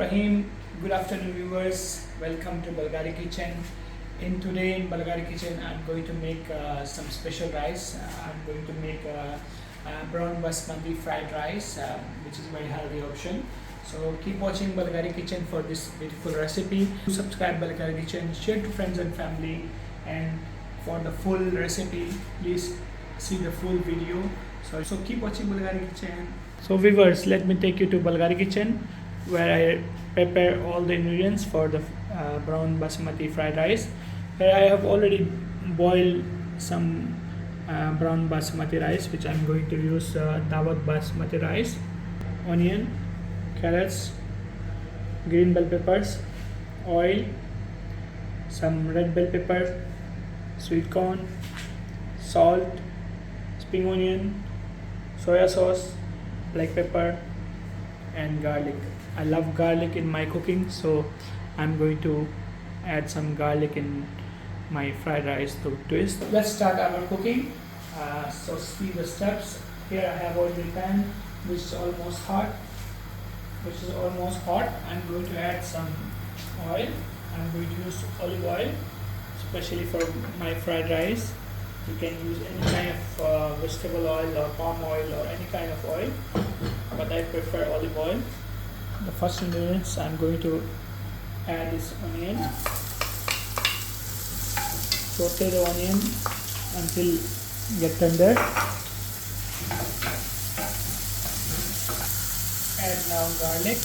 Rahim. Good afternoon, viewers. Welcome to Bulgari Kitchen. Today in Bulgari Kitchen, I'm going to make some special rice. I'm going to make brown Basmati Fried Rice, which is a very healthy option. So keep watching Bulgari Kitchen for this beautiful recipe. Subscribe Bulgari Kitchen, share to friends and family, and for the full recipe, please see the full video. So keep watching Bulgari Kitchen. So viewers, let me take you to Bulgari Kitchen, where I prepare all the ingredients for the brown basmati fried rice. Here I have already boiled some brown basmati rice, which I'm going to use dawat basmati rice, onion, carrots, green bell peppers, oil, some red bell pepper, sweet corn, salt, spring onion, soya sauce, black pepper, and garlic. I love garlic in my cooking, so I'm going to add some garlic in my fried rice to twist. Let's start our cooking. So see the steps. Here I have already pan which is almost hot. I'm going to add some oil. I'm going to use olive oil, especially for my fried rice. You can use any kind of vegetable oil or palm oil or any kind of oil, but I prefer olive oil. The first ingredients, I'm going to add this onion. Saute the onion until get tender. Add now garlic.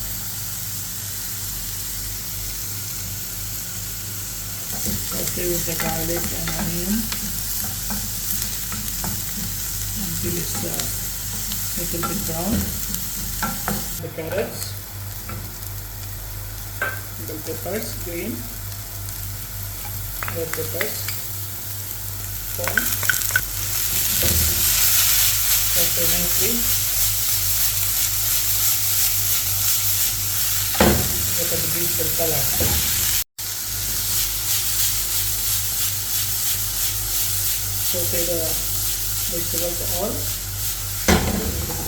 Saute with the garlic and onion until it's little bit brown. The carrots, bell peppers, green, red peppers, corn, saute nicely. Look at the beautiful color. Saute the vegetables all.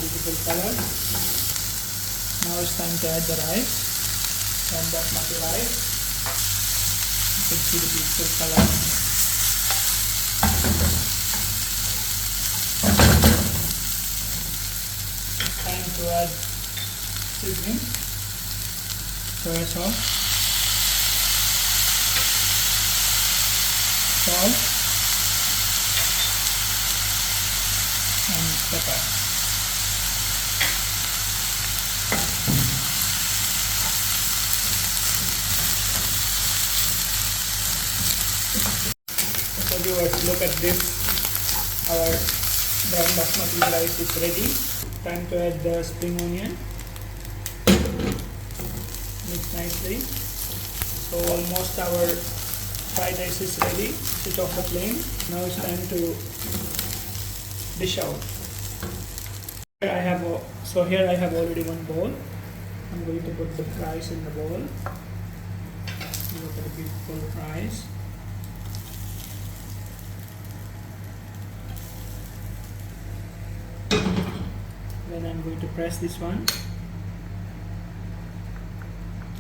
Beautiful color. Now it's time to add the rice, and basmati rice. You can see the beautiful color. It's time to add seasoning, soya sauce, salt, and pepper. So viewers, look at this. Our brown basmati rice is ready. Time to add the spring onion. Mix nicely. So almost our fried rice is ready. Switch off the flame. Now it's time to dish out. Here I have already one bowl. I'm going to put the rice in the bowl. Look at the beautiful rice. Then I'm going to press this one.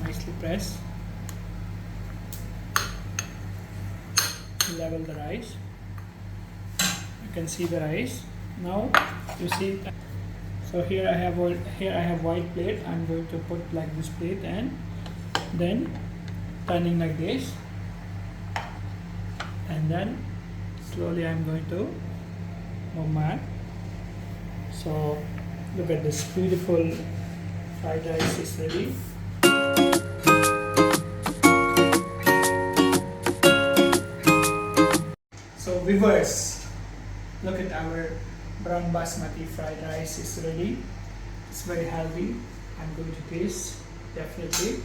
Nicely press. Level the rice. You can see the rice. Now you see. So here I have white plate. I'm going to put like this plate and then turning like this, and then slowly I'm going to move my. So look at this beautiful fried rice is ready. So viewers, look at our brown basmati fried rice is ready. It's very healthy. I'm going to taste definitely.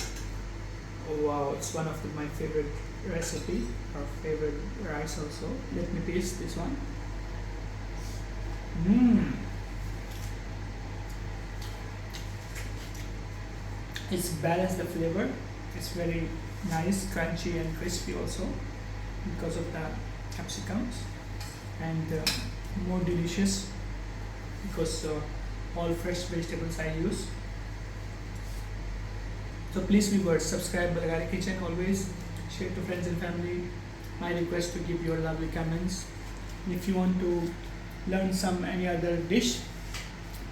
Oh wow, it's one of my favorite recipe or favorite rice also. Let me taste this one. It's balanced the flavor. It's very nice, crunchy and crispy also because of the capsicums, and more delicious because all fresh vegetables I use. So please viewers, subscribe Bulgari Kitchen always, share to friends and family. My request to give your lovely comments. And if you want to learn some any other dish,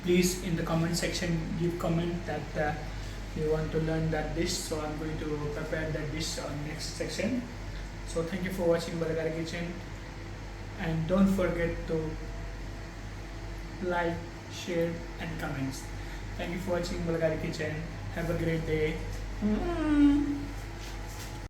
please in the comment section give comment that you want to learn that dish. So I'm going to prepare that dish on next section. So thank you for watching Bulgari Kitchen, and don't forget to like, share and comments. Thank you for watching Bulgari Kitchen. Have a great day.